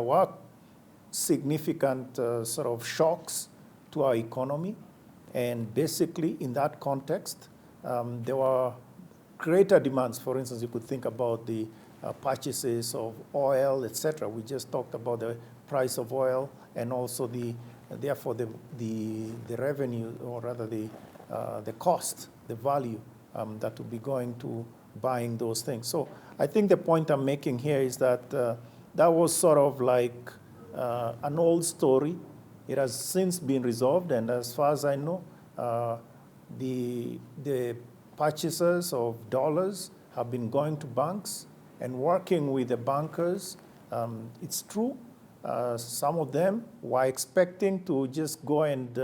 were significant sort of shocks to our economy. And basically, in that context, there were greater demands. For instance, you could think about the purchases of oil, etc. We just talked about the price of oil and also therefore the revenue, or rather the cost, the value that would be going to buying those things. So I think the point I'm making here is that that was sort of like an old story. It has since been resolved, and as far as I know, the purchasers of dollars have been going to banks and working with the bankers. It's true, some of them were expecting to just go and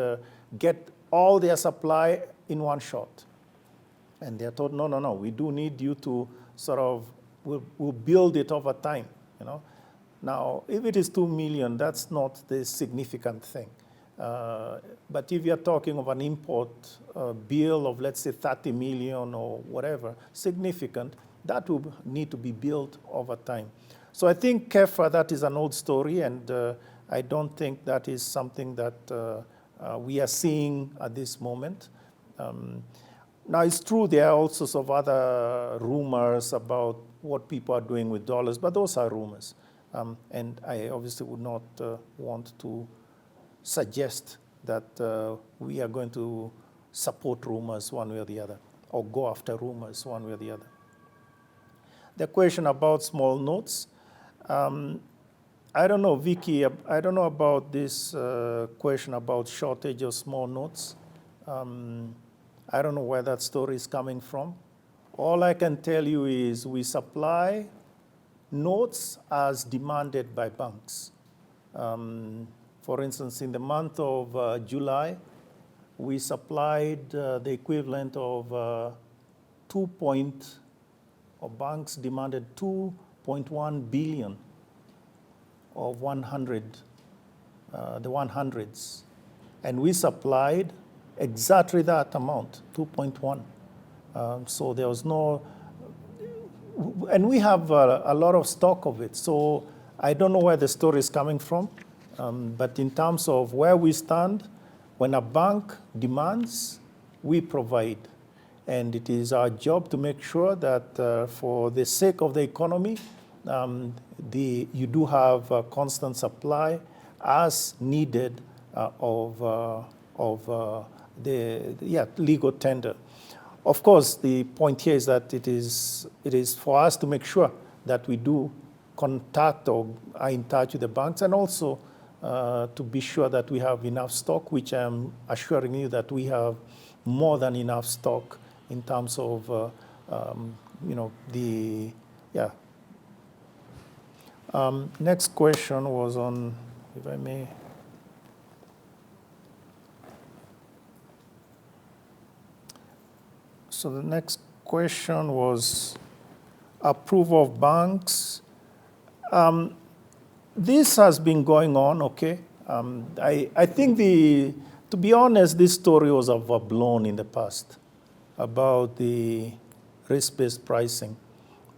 get all their supply in one shot. And they're told, no, we do need you to sort of, we'll build it over time, you know. Now, if it is 2 million, that's not the significant thing. But if you're talking of an import bill of, let's say, 30 million or whatever, significant, that will need to be built over time. So I think, Kefa, that is an old story, and I don't think that is something that we are seeing at this moment. Now, it's true there are all sorts of other rumors about what people are doing with dollars, but those are rumors. And I obviously would not want to suggest that we are going to support rumors one way or the other, or go after rumors one way or the other. The question about small notes, I don't know, Vicky, I don't know about this question about shortage of small notes. I don't know where that story is coming from. All I can tell you is we supply notes as demanded by banks. For instance, in the month of July, we supplied the equivalent of banks demanded 2.1 billion of 100, the 100s. And we supplied exactly that amount, 2.1. So there was no, and we have a lot of stock of it. So I don't know where the story is coming from. But in terms of where we stand, when a bank demands, we provide. And it is our job to make sure that for the sake of the economy, you do have a constant supply as needed of the legal tender. Of course, the point here is that it is for us to make sure that we do contact or are in touch with the banks, and also to be sure that we have enough stock, which I'm assuring you that we have more than enough stock in terms of, next question was on, if I may. So the next question was approval of banks. This has been going on, okay? I think to be honest, this story was overblown in the past about the risk-based pricing.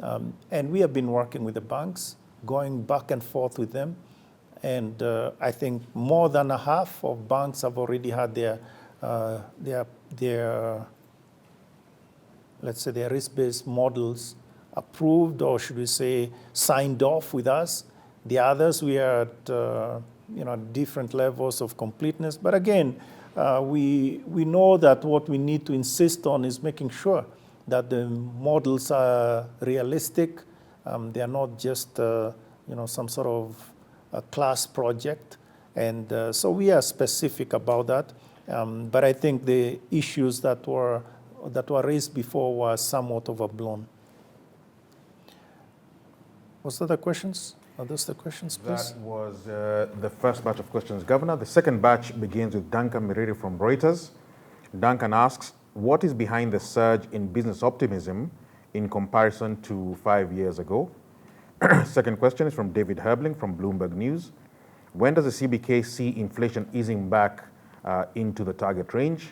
And we have been working with the banks, going back and forth with them. And I think more than a half of banks have already had their let's say, their risk-based models approved, or should we say, signed off with us. The others, we are at different levels of completeness. But again, we know that what we need to insist on is making sure that the models are realistic. They are not just some sort of a class project. And so we are specific about that. But I think the issues that were raised before were somewhat overblown. Was that the questions? Are those the questions, please? That was the first batch of questions, Governor. The second batch begins with Duncan Miriri from Reuters. Duncan asks, what is behind the surge in business optimism in comparison to 5 years ago? Second question is from David Herbling from Bloomberg News. When does the CBK see inflation easing back into the target range?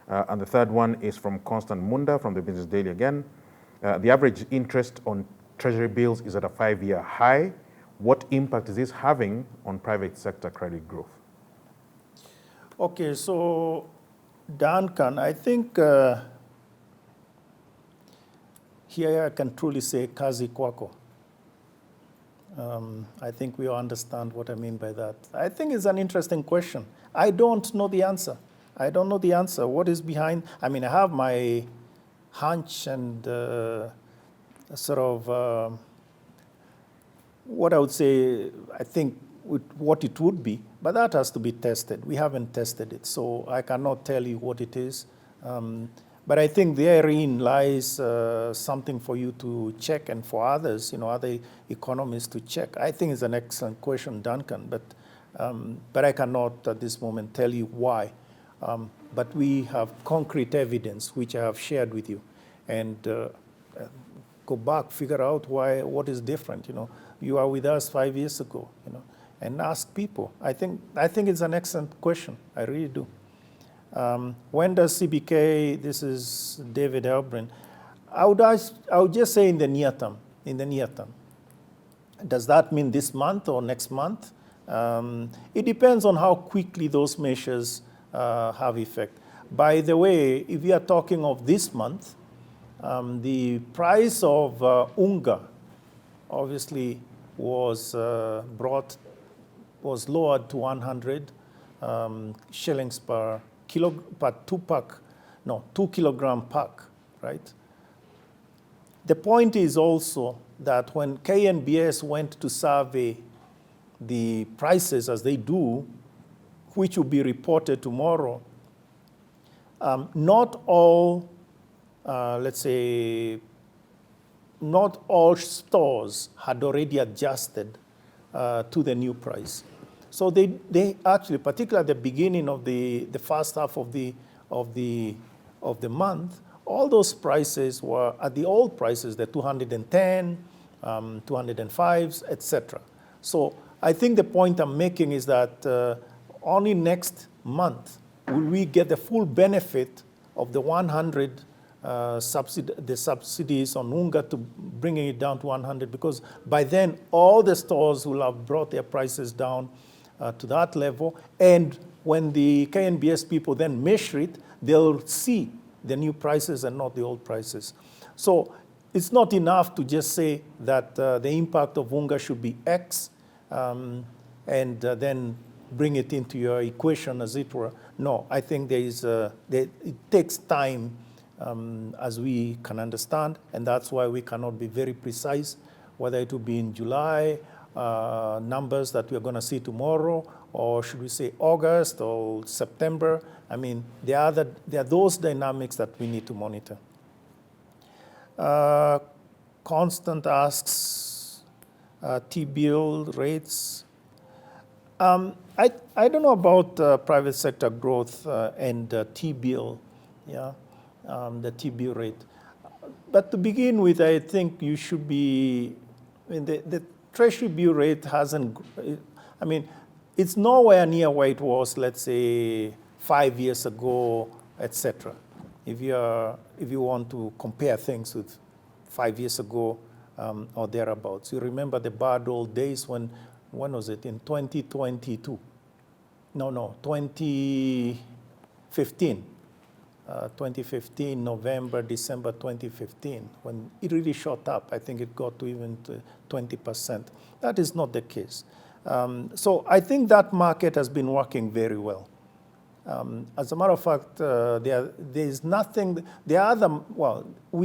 And the third one is from Constant Munda from the Business Daily again. The average interest on Treasury bills is at a 5-year high. What impact is this having on private sector credit growth? Okay, so Duncan, I think here I can truly say kazi kwako. I think we all understand what I mean by that. I think it's an interesting question. I don't know the answer. I don't know the answer. What is behind? I mean, I have my hunch and sort of what I would say, I think what it would be, but that has to be tested. We haven't tested it, so I cannot tell you what it is. But I think therein lies something for you to check and for others, other economists to check. I think it's an excellent question, Duncan, but I cannot at this moment tell you why. But we have concrete evidence, which I have shared with you. And go back, figure out what is different. You are with us 5 years ago, and ask people. I think it's an excellent question. I really do. When does CBK? This is David Elbrin. I would just say in the near term. In the near term. Does that mean this month or next month? It depends on how quickly those measures have effect. By the way, if we are talking of this month, the price of unga obviously was lowered to 100 shillings per 2 kilogram pack, right? The point is also that when KNBS went to survey the prices as they do, which will be reported tomorrow, not all, not all stores had already adjusted to the new price. So they actually, particularly at the beginning of the first half of the month, all those prices were at the old prices, the 210, 205s, etc. So I think the point I'm making is that only next month will we get the full benefit of the 100 subsidies on unga to bringing it down to 100, because by then all the stores will have brought their prices down to that level. And when the KNBS people then measure it, they'll see the new prices and not the old prices. So it's not enough to just say that the impact of unga should be X and then bring it into your equation, as it were. No, I think it takes time, as we can understand, and that's why we cannot be very precise, whether it will be in July, numbers that we're going to see tomorrow, or should we say August or September. I mean, there are those dynamics that we need to monitor. Constant asks, T-bill rates. I don't know about private sector growth and T-bill, the T-bill rate. But to begin with, I think you should be, the Treasury bill rate hasn't, it's nowhere near where it was, let's say, 5 years ago, etc. If you want to compare things with 5 years ago or thereabouts. You remember the bad old days when was it? In 2022. No, 2015. 2015, November, December 2015, when it really shot up. I think it got to even to 20%. That is not the case. So I think that market has been working very well. As a matter of fact, there is nothing, we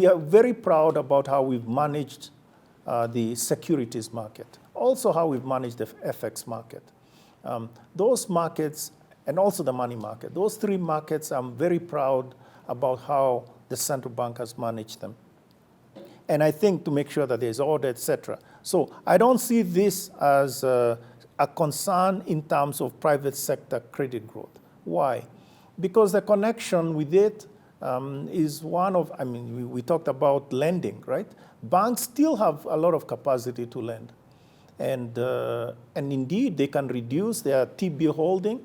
are very proud about how we've managed the securities market, also how we've managed the FX market. Those markets, and also the money market, those three markets, I'm very proud about how the central bank has managed them. And I think to make sure that there's order, etc. So I don't see this as a concern in terms of private sector credit growth. Why? Because the connection with it is one of, we talked about lending, right? Banks still have a lot of capacity to lend. And indeed, they can reduce their T-bill holding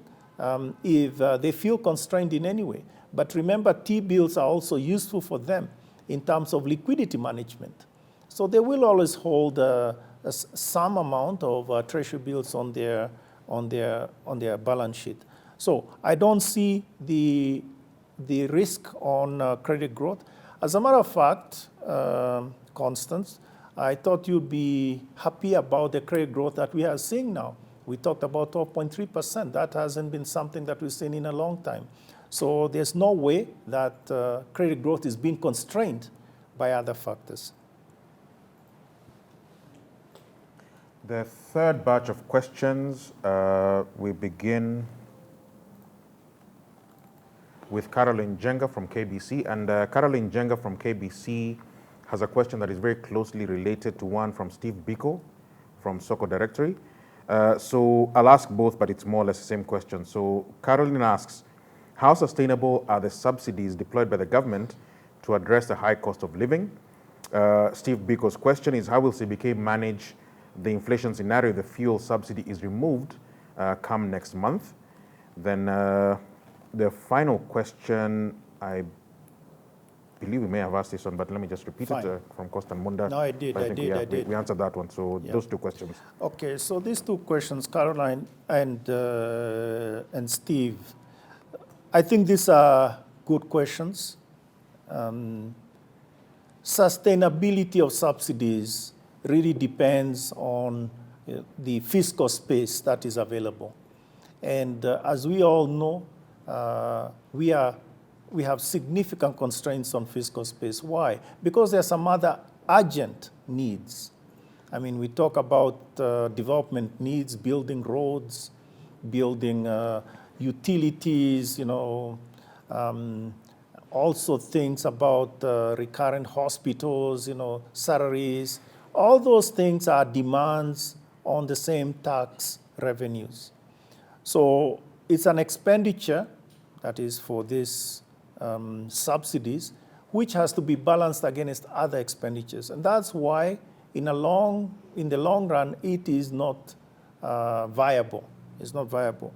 if they feel constrained in any way. But remember, T-bills are also useful for them in terms of liquidity management. So they will always hold some amount of treasury bills on their balance sheet. So I don't see the risk on credit growth. As a matter of fact, Constance, I thought you'd be happy about the credit growth that we are seeing now. We talked about 12.3%. That hasn't been something that we've seen in a long time. So there's no way that credit growth is being constrained by other factors. The third batch of questions, we begin with Caroline Jenga from KBC. And Caroline Jenga from KBC has a question that is very closely related to one from Steve Biko from Soko Directory. So I'll ask both, but it's more or less the same question. So Caroline asks, how sustainable are the subsidies deployed by the government to address the high cost of living? Steve Biko's question is, how will CBK manage the inflation scenario if the fuel subsidy is removed come next month? Then the final question, I believe we may have asked this one, but let me just repeat it from Kostan Munda. No, I did. We answered that one. So those two questions. Okay, so these two questions, Caroline and Steve, I think these are good questions. Sustainability of subsidies really depends on the fiscal space that is available. And as we all know, we have significant constraints on fiscal space. Why? Because there are some other urgent needs. I mean, we talk about development needs, building roads, building utilities, also things about recurrent hospitals, salaries. All those things are demands on the same tax revenues. So it's an expenditure that is for these subsidies, which has to be balanced against other expenditures. And that's why in the long run, it is not viable. It's not viable.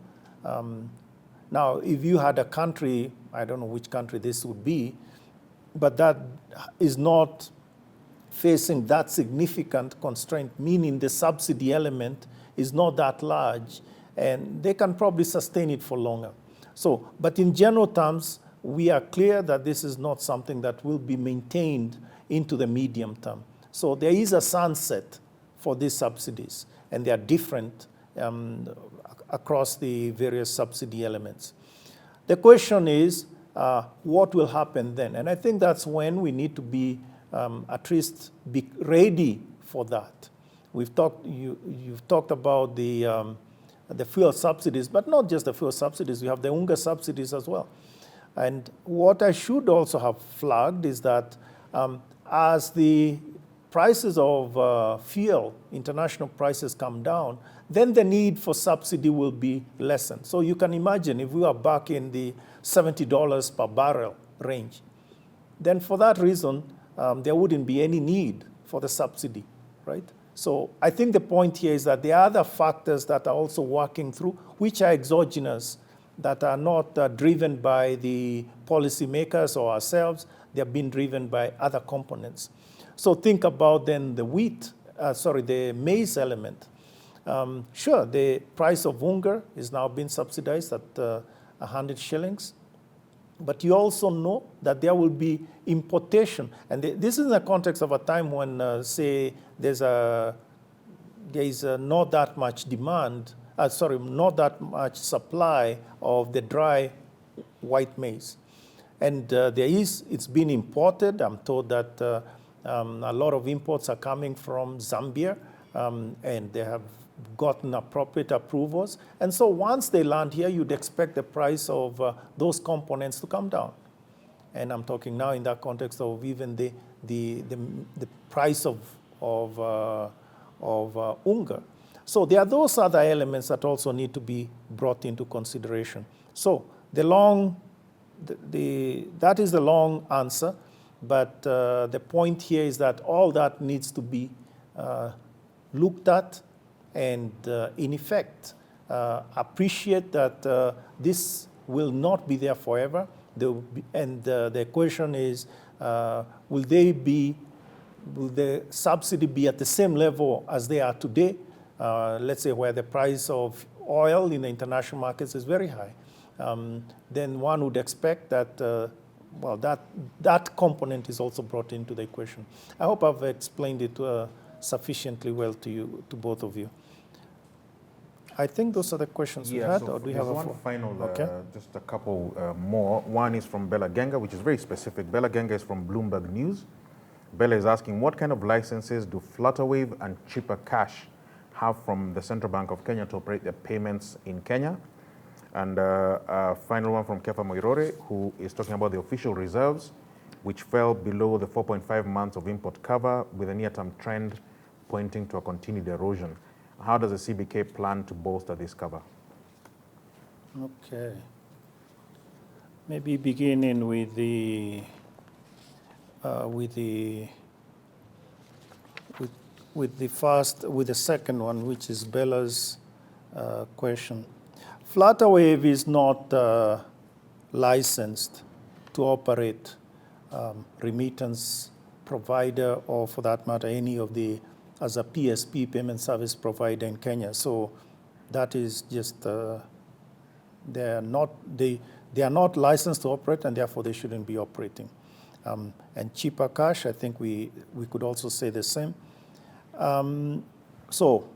Now, if you had a country, I don't know which country this would be, but that is not facing that significant constraint, meaning the subsidy element is not that large, and they can probably sustain it for longer. So, but in general terms, we are clear that this is not something that will be maintained into the medium term. So there is a sunset for these subsidies, and they are different across the various subsidy elements. The question is, what will happen then? And I think that's when we need to be at least be ready for that. You've talked about the fuel subsidies, but not just the fuel subsidies. We have the UNGA subsidies as well. And what I should also have flagged is that as the prices of fuel, international prices come down, then the need for subsidy will be lessened. So you can imagine if we are back in the $70 per barrel range, then for that reason, there wouldn't be any need for the subsidy, right? So I think the point here is that there are other factors that are also working through, which are exogenous, that are not driven by the policymakers or ourselves. They are being driven by other components. So think about then the the maize element. Sure, the price of hunger is now being subsidized at 100 shillings. But you also know that there will be importation. And this is in the context of a time when, say, there is not that much demand, not that much supply of the dry white maize. And it's been imported. I'm told that a lot of imports are coming from Zambia, and they have gotten appropriate approvals. And so once they land here, you'd expect the price of those components to come down. And I'm talking now in that context of even the price of unga. So there are those other elements that also need to be brought into consideration. So that is the long answer, but the point here is that all that needs to be looked at and in effect appreciate that this will not be there forever. The question is, will the subsidy be at the same level as they are today? Let's say where the price of oil in the international markets is very high. Then one would expect that, that component is also brought into the equation. I hope I've explained it sufficiently well to both of you. I think those are the questions we had, so or do we have one final, okay. Just a couple more. One is from Bella Genga, which is very specific. Bella Genga is from Bloomberg News. Bella is asking, what kind of licenses do Flutterwave and Cheaper Cash have from the Central Bank of Kenya to operate their payments in Kenya? And a final one from Kefa Moirore, who is talking about the official reserves, which fell below the 4.5 months of import cover with a near-term trend pointing to a continued erosion. How does the CBK plan to bolster this cover? Okay. Maybe beginning with the second one, which is Bella's question. Flutterwave is not licensed to operate remittance provider, or for that matter, any of as a PSP, payment service provider in Kenya. So that is just, they are not licensed to operate, and therefore they shouldn't be operating. And Cheaper Cash, I think we could also say the same. So,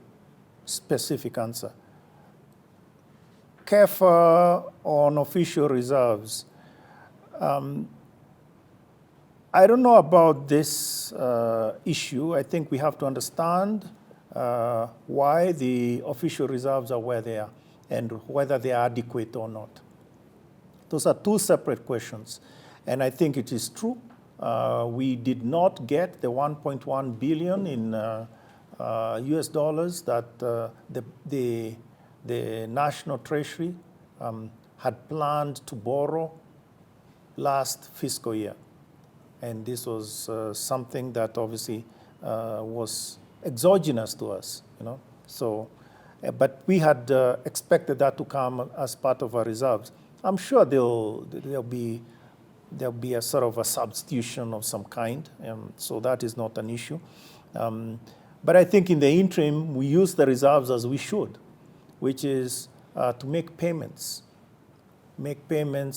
specific answer. Kefa on official reserves. I don't know about this issue. I think we have to understand why the official reserves are where they are and whether they are adequate or not. Those are two separate questions. And I think it is true. We did not get the 1.1 billion in US dollars that the National Treasury had planned to borrow last fiscal year. And this was something that obviously was exogenous to us, So, but we had expected that to come as part of our reserves. I'm sure there'll be a sort of a substitution of some kind, so that is not an issue. But I think in the interim, we use the reserves as we should, which is to make payments,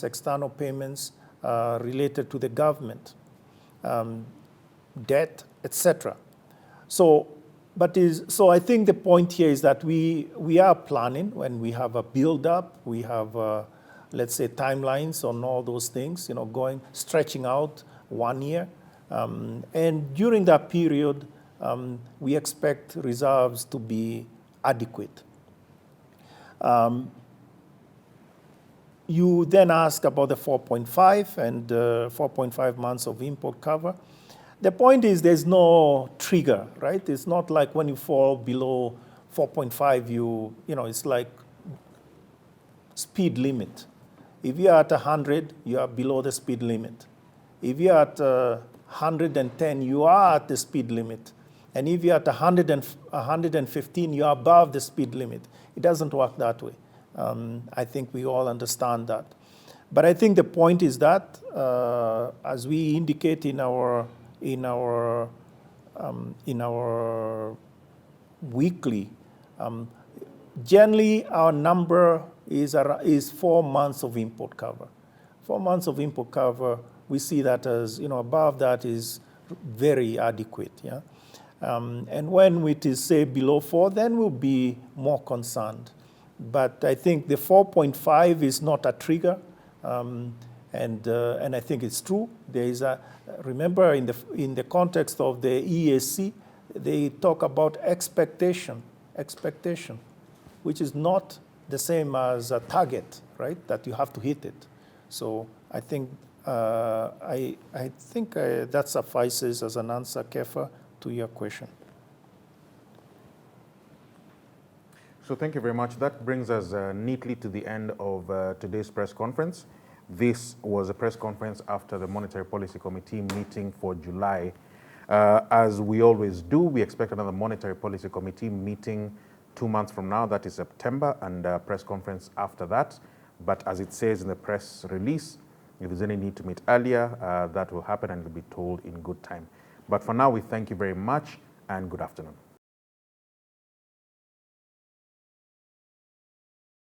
external payments related to the government, debt, etc. So I think the point here is that we are planning when we have a build-up, we have let's say timelines on all those things, stretching out 1 year, and during that period, we expect reserves to be adequate. You then ask about the 4.5 and 4.5 months of import cover. The point is there's no trigger, right? It's not like when you fall below 4.5, it's like speed limit. If you're at 100, you are below the speed limit. If you're at 110, you are at the speed limit. And if you're at 115, you are above the speed limit. It doesn't work that way. I think we all understand that. But I think the point is that, as we indicate in our weekly, generally our number is 4 months of import cover. 4 months of import cover, we see that as, above that is very adequate, yeah? And when it is, say, below 4, then we'll be more concerned. But I think the 4.5 is not a trigger, and I think it's true. There is remember in the context of the EAC, they talk about expectation, which is not the same as a target, right? That you have to hit it. So I think that suffices as an answer, Kefa, to your question. So thank you very much. That brings us neatly to the end of today's press conference. This was a press conference after the Monetary Policy Committee meeting for July. As we always do, we expect another Monetary Policy Committee meeting 2 months from now, that is September, and a press conference after that. But as it says in the press release, if there's any need to meet earlier, that will happen and will be told in good time. But for now, we thank you very much and good afternoon.